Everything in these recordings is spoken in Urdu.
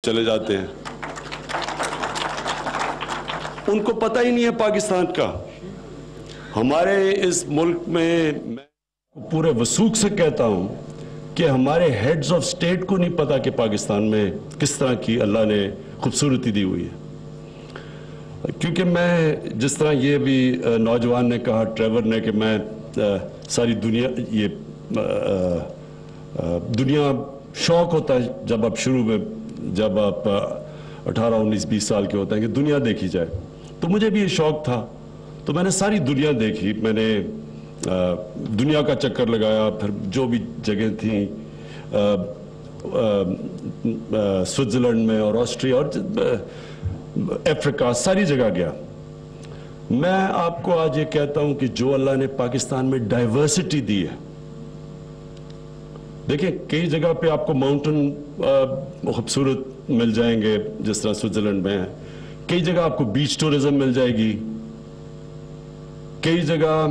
چلے جاتے ہیں. ان کو پتہ ہی نہیں ہے پاکستان کا. ہمارے اس ملک میں پورے وثوق سے کہتا ہوں کہ ہمارے ہیڈز آف سٹیٹ کو نہیں پتا کہ پاکستان میں کس طرح کی اللہ نے خوبصورتی دی ہوئی ہے. کیونکہ میں جس طرح یہ بھی نوجوان نے کہا, ٹریور نے, کہ میں ساری دنیا شوق ہوتا ہے جب آپ شروع میں, جب آپ 18, 19, 20 سال کے ہوتے ہیں کہ دنیا دیکھی جائے. تو مجھے بھی یہ شوق تھا, تو میں نے ساری دنیا دیکھی. میں نے دنیا کا چکر لگایا, پھر جو بھی جگہیں تھیں سوئٹزرلینڈ میں اور آسٹریا اور افریقہ, ساری جگہ گیا. میں آپ کو آج یہ کہتا ہوں کہ جو اللہ نے پاکستان میں ڈائیورسٹی دی ہے, دیکھیں کئی جگہ پہ آپ کو ماؤنٹن خوبصورت مل جائیں گے جس طرح سوئٹزرلینڈ میں ہے, کئی جگہ آپ کو بیچ ٹورزم مل جائے گی, کئی جگہ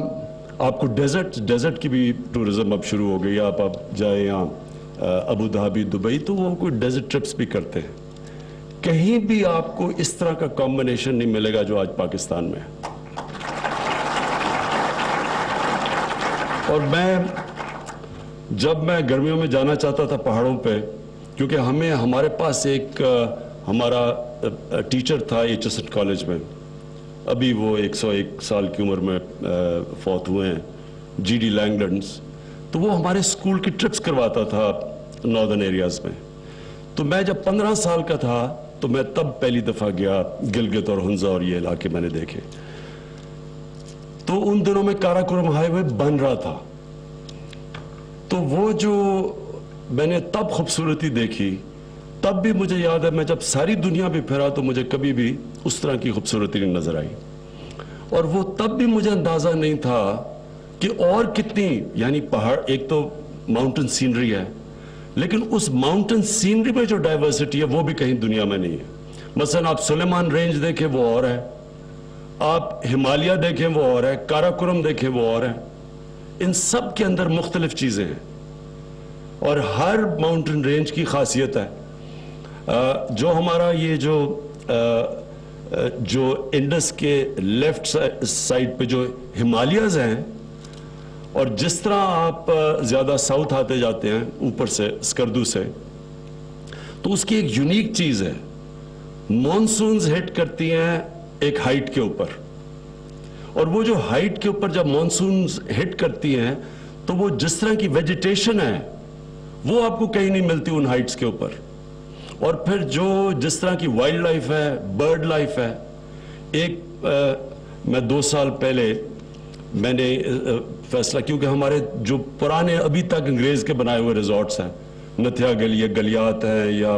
آپ کو ڈیزرٹ کی بھی ٹورزم اب شروع ہو گئی. آپ جائیں یہاں ابو دھابی, دبئی, تو وہ کوئی ڈیزرٹ ٹرپس بھی کرتے ہیں. کہیں بھی آپ کو اس طرح کا کمبینیشن نہیں ملے گا جو آج پاکستان میں ہے. اور جب میں گرمیوں میں جانا چاہتا تھا پہاڑوں پہ, کیونکہ ہمارے پاس ایک ہمارا ٹیچر تھا ایچ کالج میں, ابھی وہ 101 سال کی عمر میں فوت ہوئے ہیں, جی ڈی لینگلنڈز. تو وہ ہمارے اسکول کی ٹرپس کرواتا تھا ناردرن ایریاز میں. تو میں جب 15 سال کا تھا تو میں تب پہلی دفعہ گیا گلگت اور ہنزا, اور یہ علاقے میں نے دیکھے. تو ان دنوں میں کاراکورم ہائی وے بن رہا تھا. تو وہ جو میں نے تب خوبصورتی دیکھی, تب بھی مجھے یاد ہے میں جب ساری دنیا بھی پھرا تو مجھے کبھی بھی اس طرح کی خوبصورتی نہیں نظر آئی. اور وہ تب بھی مجھے اندازہ نہیں تھا کہ اور کتنی, یعنی پہاڑ ایک تو ماؤنٹن سینری ہے, لیکن اس ماؤنٹن سینری میں جو ڈائیورسٹی ہے وہ بھی کہیں دنیا میں نہیں ہے. مثلا آپ سلیمان رینج دیکھیں وہ اور ہے, آپ ہمالیہ دیکھیں وہ اور ہے, کاراکورم دیکھیں وہ اور ہے. ان سب کے اندر مختلف چیزیں ہیں, اور ہر ماؤنٹن رینج کی خاصیت ہے. جو ہمارا یہ جو انڈس کے لیفٹ سائڈ پہ جو ہمالیاز ہیں, اور جس طرح آپ زیادہ ساؤتھ آتے جاتے ہیں اوپر سے اسکردو سے, تو اس کی ایک یونیک چیز ہے, مانسونز ہٹ کرتی ہیں ایک ہائٹ کے اوپر, اور وہ جو ہائٹ کے اوپر جب مانسونز ہٹ کرتی ہیں تو وہ جس طرح کی ویجیٹیشن ہے وہ آپ کو کہیں نہیں ملتی ان ہائٹس کے اوپر. اور پھر جس طرح کی وائلڈ لائف ہے, برڈ لائف ہے. میں 2 سال پہلے میں نے فیصلہ, کیونکہ ہمارے جو پرانے ابھی تک انگریز کے بنائے ہوئے ریزورٹس ہیں, نتھیا گلی, یہ گلیات ہیں, یا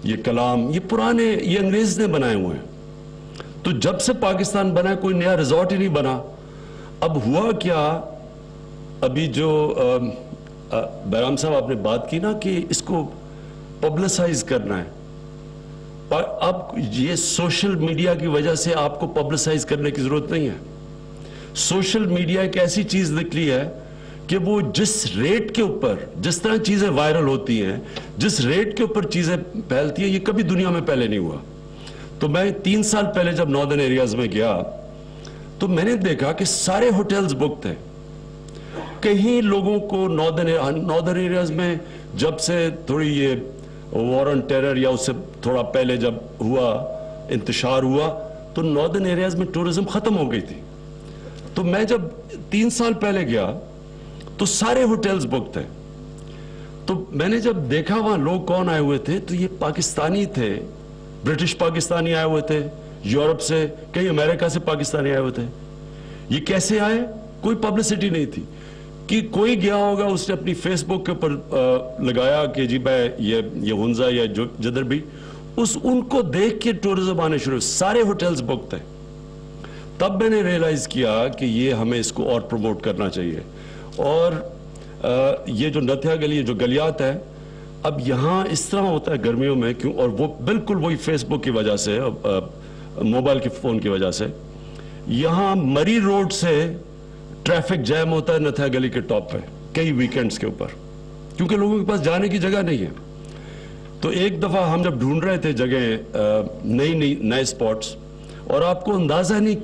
یہ کلام, یہ پرانے, یہ انگریز نے بنائے ہوئے ہیں. تو جب سے پاکستان بنا کوئی نیا ریزورٹ ہی نہیں بنا. اب ہوا کیا, ابھی جو بیرام صاحب آپ نے بات کی نا کہ اس کو پبلسائز کرنا ہے, اب یہ سوشل میڈیا کی وجہ سے آپ کو پبلسائز کرنے کی ضرورت نہیں ہے. سوشل میڈیا ایک ایسی چیز نکلی ہے کہ وہ جس ریٹ کے اوپر, جس طرح چیزیں وائرل ہوتی ہیں, جس ریٹ کے اوپر چیزیں پھیلتی ہیں, یہ کبھی دنیا میں پہلے نہیں ہوا. تو میں 3 سال پہلے جب ناردرن ایریاز میں گیا تو میں نے دیکھا کہ سارے ہوٹلز بک تھے. کہیں لوگوں کو ناردرن ایریاز میں جب سے تھوڑی یہ وار آن ٹیرر یا اس سے تھوڑا پہلے جب ہوا, انتشار ہوا, تو ناردرن ایریاز میں ٹورزم ختم ہو گئی تھی. تو میں جب 3 سال پہلے گیا تو سارے ہوٹلز بک تھے. تو میں نے جب دیکھا وہاں لوگ کون آئے ہوئے تھے, تو یہ پاکستانی تھے, برٹش پاکستانی آئے ہوئے تھے, یورپ سے, کہیں امریکہ سے پاکستانی آئے ہوئے تھے. یہ کیسے آئے؟ کوئی پبلسٹی نہیں تھی کہ کوئی گیا ہوگا, اس نے اپنی فیس بک کے اوپر لگایا کہ جی میں یہ ہنزا یا جدھر بھی, ان کو دیکھ کے ٹورزم آنے شروع, سارے ہوٹلز بک تھے. تب میں نے ریلائز کیا کہ یہ ہمیں اس کو اور پروموٹ کرنا چاہیے. اور یہ جو نتھیا گلی, جو گلیات ہے, اب یہاں اس طرح ہوتا ہے گرمیوں میں, کیوں, اور وہ بالکل وہی فیس بک کی وجہ سے, موبائل کے فون کی وجہ سے, یہاں مری روڈ سے ٹریفک جیم ہوتا ہے نتھیا گلی کے ٹاپ پہ کئی ویکنڈز کے اوپر, کیونکہ لوگوں کے پاس جانے کی جگہ نہیں ہے. تو ایک دفعہ ہم جب ڈھونڈ رہے تھے جگہ نئے سپاٹس, اور آپ کو اندازہ نہیں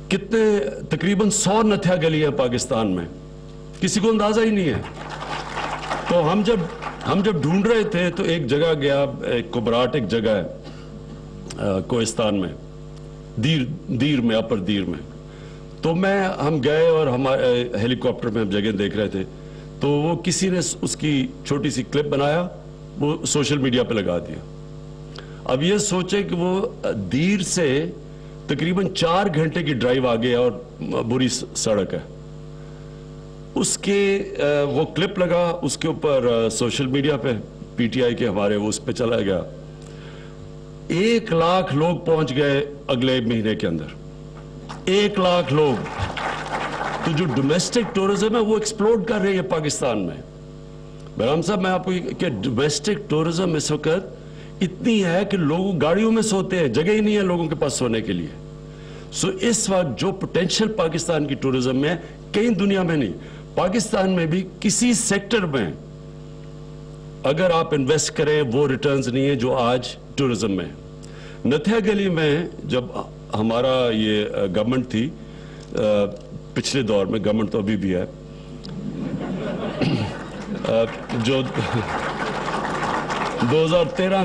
کتنے تقریباً 100 نتھیا گلی ہیں پاکستان میں, کسی کو اندازہ ہی نہیں ہے. تو ہم جب ڈھونڈ رہے تھے تو ایک جگہ گیا, کبراٹ ایک جگہ ہے کوہستان میں, دیر میں, اپر دیر میں. تو ہم گئے اور ہمارے ہیلی کاپٹر میں ہم جگہ دیکھ رہے تھے, تو وہ کسی نے اس کی چھوٹی سی کلپ بنایا, وہ سوشل میڈیا پہ لگا دیا. اب یہ سوچے کہ وہ دیر سے تقریباً 4 گھنٹے کی ڈرائیو آگے اور بری سڑک ہے. اس کے وہ کلپ لگا, اس کے اوپر سوشل میڈیا پہ پی ٹی آئی کے ہمارے وہ اس پہ چلا گیا. 1 لاکھ لوگ پہنچ گئے اگلے مہینے کے اندر, 1 لاکھ لوگ. تو جو ڈومیسٹک ٹورزم ہے وہ ایکسپلوڈ کر رہی ہے پاکستان میں. برہم صاحب میں آپ کو کہ ڈومیسٹک ٹورزم اس وقت اتنی ہے کہ لوگ گاڑیوں میں سوتے ہیں, جگہ ہی نہیں ہے لوگوں کے پاس سونے کے لیے. سو اس وقت جو پوٹینشل پاکستان کی ٹورزم میں کہیں دنیا میں نہیں, پاکستان میں بھی کسی سیکٹر میں اگر آپ انویسٹ کریں وہ ریٹرنز نہیں ہے جو آج ٹورزم میں. نتھیا گلی میں جب ہمارا یہ گورنمنٹ تھی, پچھلے دور میں, گورنمنٹ تو ابھی بھی ہے, جو 2013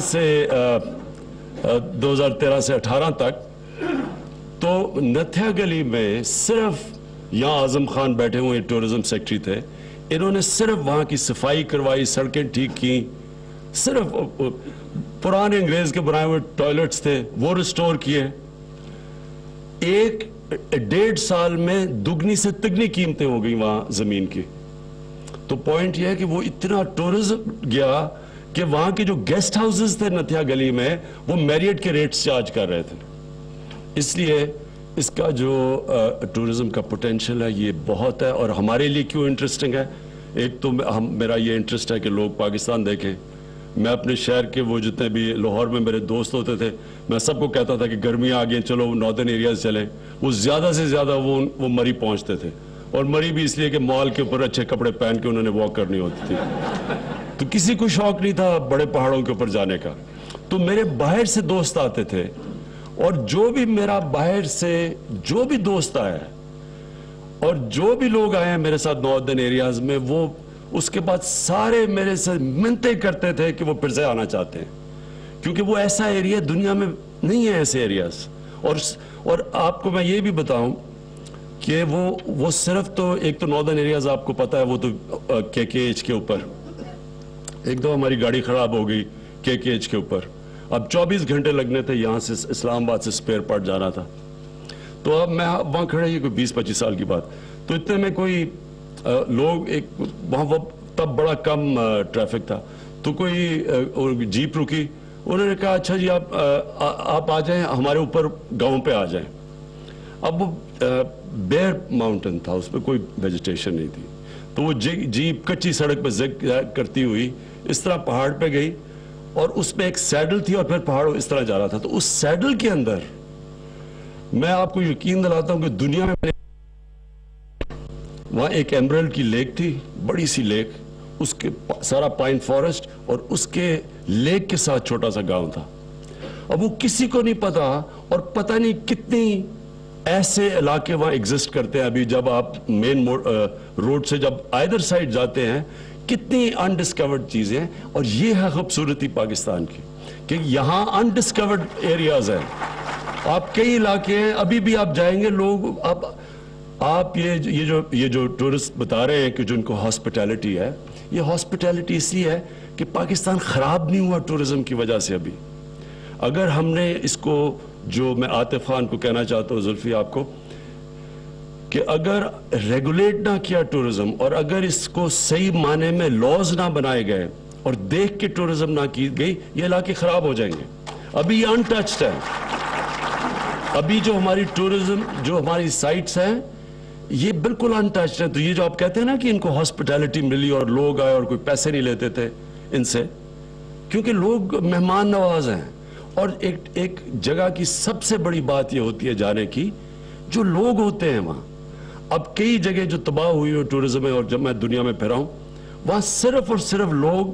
سے 18 تک, تو نتھیا گلی میں صرف, یہاں اعظم خان بیٹھے ہوئے ٹورزم سیکٹری تھے, انہوں نے صرف وہاں کی صفائی کروائی, سڑکیں ٹھیک کی, صرف پرانے انگریز کے بنائے ہوئے ٹوائلٹس تھے وہ ریسٹور کیے. 1.5 سال میں دگنی سے تگنی قیمتیں ہو گئی وہاں زمین کی. تو پوائنٹ یہ ہے کہ وہ اتنا ٹورزم گیا کہ وہاں کے جو گیسٹ ہاؤسز تھے نتھیا گلی میں وہ میریٹ کے ریٹس چارج کر رہے تھے. اس لیے اس کا جو ٹورزم کا پوٹینشل ہے یہ بہت ہے. اور ہمارے لیے کیوں انٹرسٹنگ ہے, ایک تو میرا یہ انٹرسٹ ہے کہ لوگ پاکستان دیکھیں. میں اپنے شہر کے وہ جتنے بھی لاہور میں میرے دوست ہوتے تھے, میں سب کو کہتا تھا کہ گرمیاں آ گئی چلو ناردرن ایریاز چلیں. وہ زیادہ سے زیادہ وہ مری پہنچتے تھے, اور مری بھی اس لیے کہ مال کے اوپر اچھے کپڑے پہن کے انہوں نے واک کرنی ہوتی تھی. تو کسی کو شوق نہیں تھا بڑے پہاڑوں کے اوپر جانے کا. تو میرے باہر سے دوست آتے تھے, اور جو بھی میرا باہر سے جو بھی دوست آیا اور جو بھی لوگ آئے ہیں میرے ساتھ ناردرن ایریاز میں, وہ اس کے بعد سارے میرے سے منتیں کرتے تھے کہ وہ پھر سے آنا چاہتے ہیں, کیونکہ وہ ایسا ایریا دنیا میں نہیں ہے ایسے ایریاز. اور آپ کو میں یہ بھی بتاؤں کہ وہ صرف تو ایک تو ناردرن ایریاز آپ کو پتا ہے, وہ تو کے ایچ کے اوپر. ایک دفعہ ہماری گاڑی خراب ہو گئی کے ایچ کے اوپر, اب 24 گھنٹے لگنے تھے, یہاں سے اسلام آباد سے سپیئر پارٹ جانا تھا. تو اب میں وہاں کھڑے, یہ کوئی 20-25 سال کی بات, تو اتنے میں کوئی لوگ, ایک وہاں تب بڑا کم ٹریفک تھا, تو کوئی جیپ رکی, انہوں نے کہا اچھا جی آپ آ جائیں ہمارے اوپر گاؤں پہ آ جائیں. اب وہ بیر ماؤنٹین تھا, اس پہ کوئی ویجیٹیشن نہیں تھی, تو وہ جیپ کچی سڑک پہ زگ کرتی ہوئی اس طرح پہاڑ پہ گئی, اور اس پہ ایک سیڈل تھی اور پھر پہاڑ اس طرح جا رہا تھا. تو اس سیڈل کے اندر میں آپ کو یقین دلاتا ہوں کہ دنیا میں وہاں ایک ایمرلڈ کی لیک تھی, بڑی سی لیک, اس کے سارا پائن فارسٹ, اور اس کے لیک کے ساتھ چھوٹا سا گاؤں تھا. اب وہ کسی کو نہیں پتا, اور پتہ نہیں کتنی ایسے علاقے وہاں ایگزسٹ کرتے ہیں ابھی. جب آپ مین روڈ سے جب آئیدر سائڈ جاتے ہیں, کتنی انڈسکورڈ چیزیں ہیں. اور یہ ہے خوبصورتی پاکستان کی کہ یہاں انڈسکورڈ ایریاز ہیں. آپ کئی علاقے ہیں ابھی بھی آپ جائیں گے, لوگ آپ یہ جو ٹورسٹ بتا رہے ہیں کہ جو ان کو ہاسپٹیلٹی ہے, یہ ہاسپٹیلٹی اس لیے ہے کہ پاکستان خراب نہیں ہوا ٹورزم کی وجہ سے ابھی. اگر ہم نے اس کو, جو میں عاطف خان کو کہنا چاہتا ہوں, زلفی آپ کو, کہ اگر ریگولیٹ نہ کیا ٹورزم, اور اگر اس کو صحیح معنی میں لاز نہ بنائے گئے اور دیکھ کے ٹورزم نہ کی گئی, یہ علاقے خراب ہو جائیں گے. ابھی یہ انٹچڈ ہے, ابھی جو ہماری ٹورزم, جو ہماری سائٹس ہیں, یہ بالکل انٹچڈ ہیں. تو یہ جو آپ کہتے ہیں نا کہ ان کو ہاسپٹیلٹی ملی اور لوگ آئے اور کوئی پیسے نہیں لیتے تھے ان سے, کیونکہ لوگ مہمان نواز ہیں. اور ایک جگہ کی سب سے بڑی بات یہ ہوتی ہے جانے کی, جو لوگ ہوتے ہیں وہاں. اب کئی جگہ جو تباہ ہوئی ہو ٹورزم میں, اور جب میں دنیا میں پھرا ہوں, وہاں صرف اور صرف لوگ